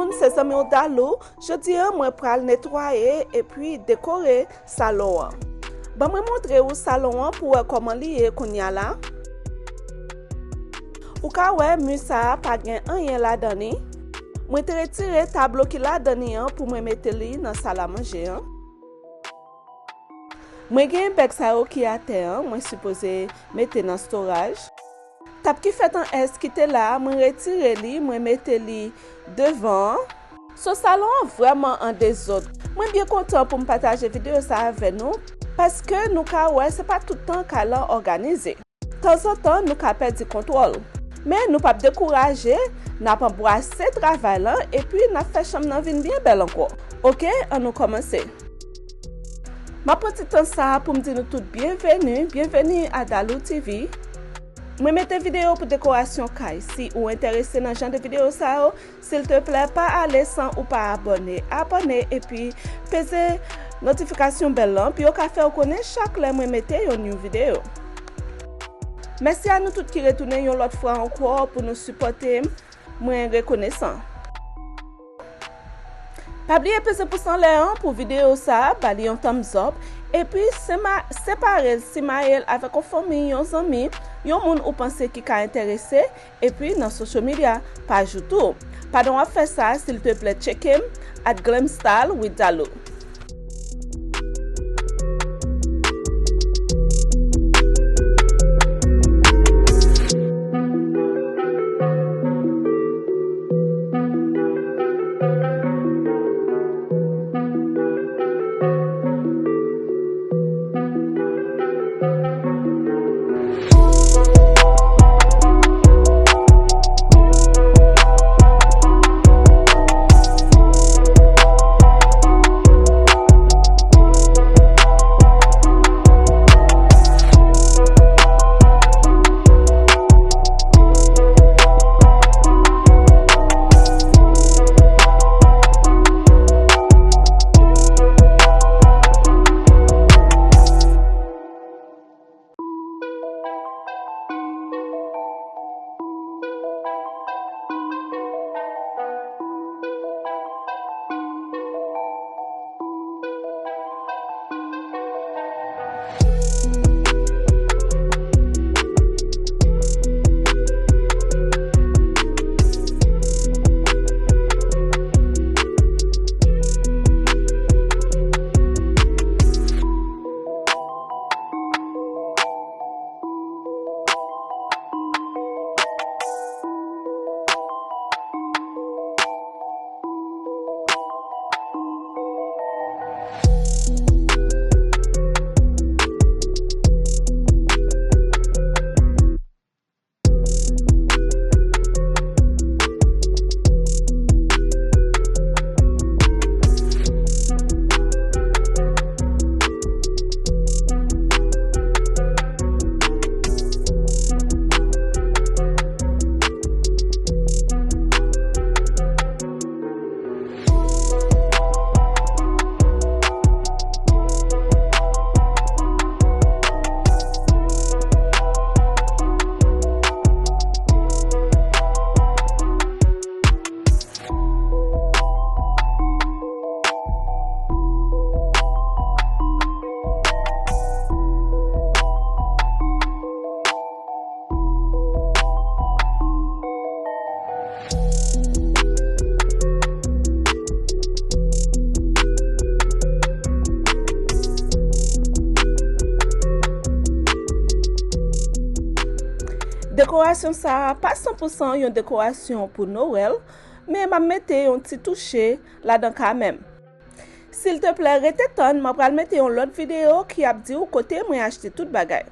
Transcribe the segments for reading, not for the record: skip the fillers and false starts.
moun, c'est zami ou Dalou. Jodi moi pral nettoyer et puis décorer salon. Bon moi montrer ou salon pour comment lié konya là. Ou ka wè musa pa gen rien la dani. Moi te retirer tableau qui la dani pour moi mettre li dans salle à manger. Moi gen bec sa yo qui a terre, moi supposé mettre dans storage. Tap qui fait un S qui était là, moi retirer li, moi mettre li devant. Ce salon vraiment en désordre. Moi bien content pour me partager vidéo ça avec nous parce que nous ka ouais, c'est pas tout le temps qu'à organisé. De temps en temps nous ka perdre du contrôle. Mais nous pas décourager, n'a pas embrasser travail là et puis n'a fait chambre nan vin bien belle encore. OK, on nous commencer. Ma petite temps ça pour me dire nous toutes bienvenue à Dalou TV. Moi mette vidéo pour décoration kay. Si ou intéressé dans genre de vidéo ça, s'il te plaît pas aller sans ou pas abonner. Abonner et puis peser notification belle puis au ka faire connaître chaque fois moi mette une nouvelle vidéo. Merci à nous toutes qui retournent une autre fois encore pour nous supporter. Moi reconnaissant. Pas oublier peser pouce en l'air pour vidéo ça, bali un thumbs up et puis séparer si mail avec une famille, un ami, yon moun ou pensez qui ka intéressé et puis dans social media page YouTube. Pardon à faire ça s'il te plaît check him at Glam Style with Dalou. Décoration ça pas 100% une décoration pour Noël, mais m'a mettre un petit toucher là-dedans quand même. S'il te plaît, rete ton, m'a pral mettre une autre vidéo qui a dit au côté moi acheter toute bagaille.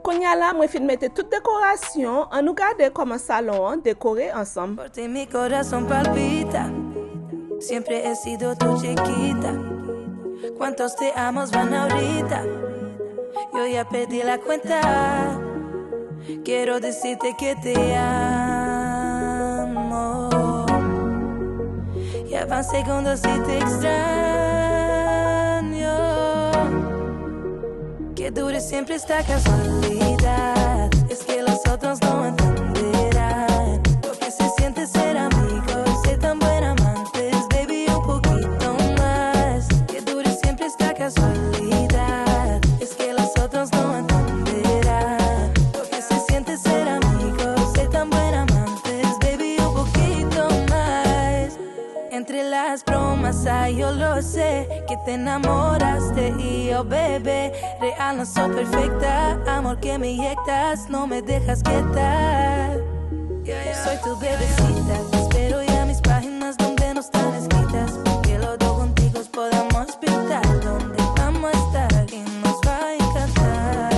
Konya la, moi fin mette toute décoration, on nous garde comme un salon décoré ensemble. Por ti mi corazón palpita, siempre he sido tu chiquita. ¿Cuántos te amos van ahorita? Yo ya perdí la cuenta. Quiero decirte que te amo. Ya van segundos y te extraño. Que dure siempre esta casualidad. Es que los otros no entenderán lo que se siente ser amigos, ser tan buen amantes, baby, un poquito más. Que dure siempre esta casualidad. Es que los otros no entenderán lo que se siente ser amigos, ser tan buen amantes, baby, un poquito más. Entre las bromas, ay, yo lo sé, que te enamoraste y yo, bebé, real no soy perfecta, amor que me inyectas, no me dejas quieta. Soy tu bebecita, te espero ya mis páginas donde no están escritas, que los dos contigo podamos pintar donde vamos a estar y nos va a encantar.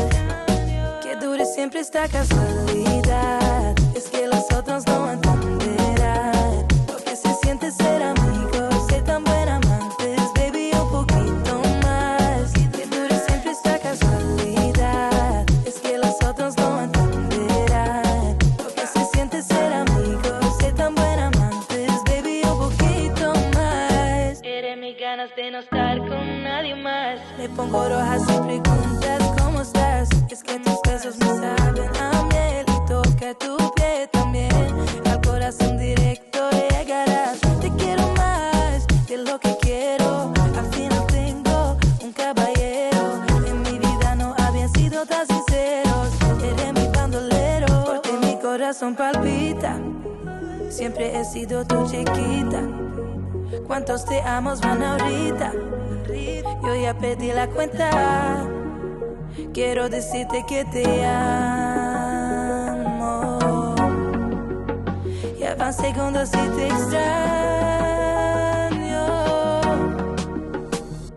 Que dure siempre esta casualidad, es que los otros no entenderán lo que se siente ser amigos, ser tan buen amantes, baby, un poquito más. Que dure siempre esta casualidad, es que los otros no entenderán lo que se siente ser amigos, ser tan buen amantes, baby, un poquito más. Eres mis ganas de no estar con nadie más. Me pongo roja si preguntas cómo estás. Es que tus besos me saben a miel y toca tu pie también. Al corazón directo llegarás. Te quiero más de lo que quiero. Al final tengo un caballero. En mi vida no habían sido tan sinceros. Eres mi bandolero. Por ti mi corazón palpita. Siempre he sido tu chiquita. ¿Cuántos te amos van ahorita? Yo ya perdí la cuenta. Quiero decirte que te amo. Ya van segundos y te extraño.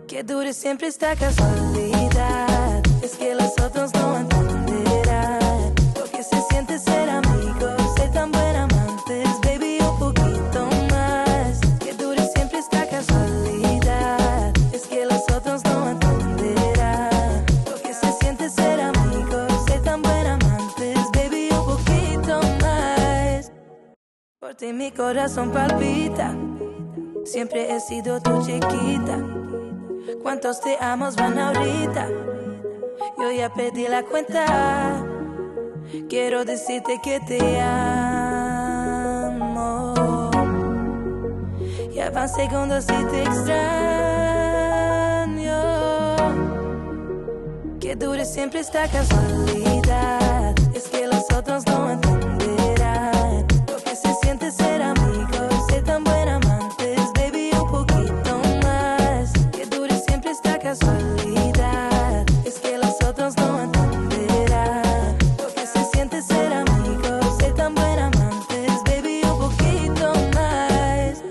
Que dure siempre esta casualidad. Es que los otros no entenderán lo que se siente ser amigos, ser tan buen amantes, baby, un poquito más. Que dure siempre esta casualidad. Es que los otros no entenderán lo que se siente ser amigos, ser tan buen amantes, baby, un poquito más. Por ti mi corazón palpita. Siempre he sido tu chiquita. ¿Cuántos te amos van ahorita? Yo ya perdí la cuenta. Quiero decirte que te amo. Ya van segundos y te extraño. Que dure siempre esta casualidad. Es que los otros no entenderán lo que se siente ser amigos, ser tan buen amantes, baby, un poquito más. Que dure siempre esta casualidad. Es que los otros no entenderán lo que se siente ser amigos, ser tan buen amantes, baby, un poquito más.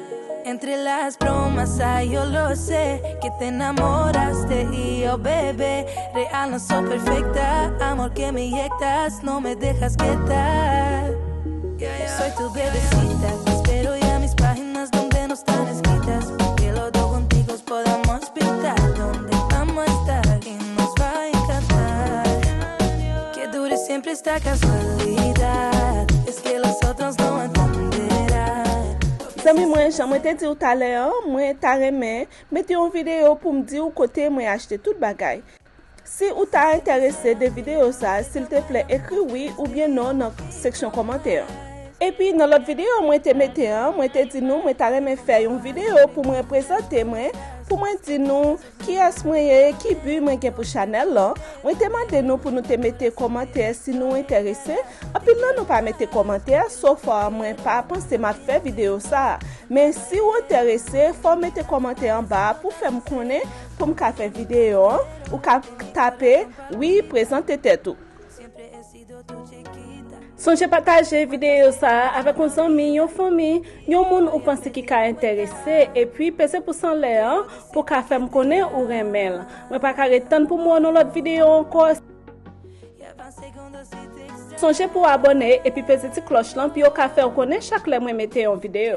Entre las bromas, ay, yo lo sé, que te enamoraste y yo, bebé, real no soy perfecta, amor que me inyectas, no me dejas quieta. Soy tu bebecita, te espero ya mis páginas donde no están escritas, que los dos contigo podamos pintar donde vamos a estar y nos va a encantar. Que dure siempre esta casualidad, es que los otros no entenderán. Zami mwen, jan mwen te di ou tale an, mwen ta reme, mette yon video pou m di ou kote mwen achete tout bagay. Si ou ta intéressé de vidéo ça, s'il te plaît, écris oui ou bien non dans la section commentaire. Et puis dans l'autre vidéo, moi te mette moi te dit nous, moi ta reme faire une vidéo pour me présenter moi, pour me dire nous qui est moi qui but moi qui pour Chanel là. Moi te demande nous pour nous te mettre commentaire si nous intéressés. Et puis là nous pas mettre commentaire sauf moi pas penser m'a faire vidéo ça. Mais si vous intéressé, faut mettre commentaire en bas pour faire me connaître pour me faire vidéo ou taper oui présenter tout. Sonje partager vidéo ça avec un ami, une famille, un monde ou pense qui ka intéressé et puis pèse pour s'en l'air pour ka faire me connaître ou remel. Moi pas arrêter pour moi dans l'autre vidéo encore. sonje pour abonner et puis peser ti cloche là, puis au café on connaît chaque fois moi mettre une vidéo.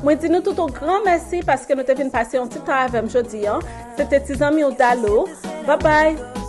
Moi dis nous tout un grand merci parce que nous t'avons passé un petit temps avec aujourd'hui. C'était tes amis au Dalo. Bye bye.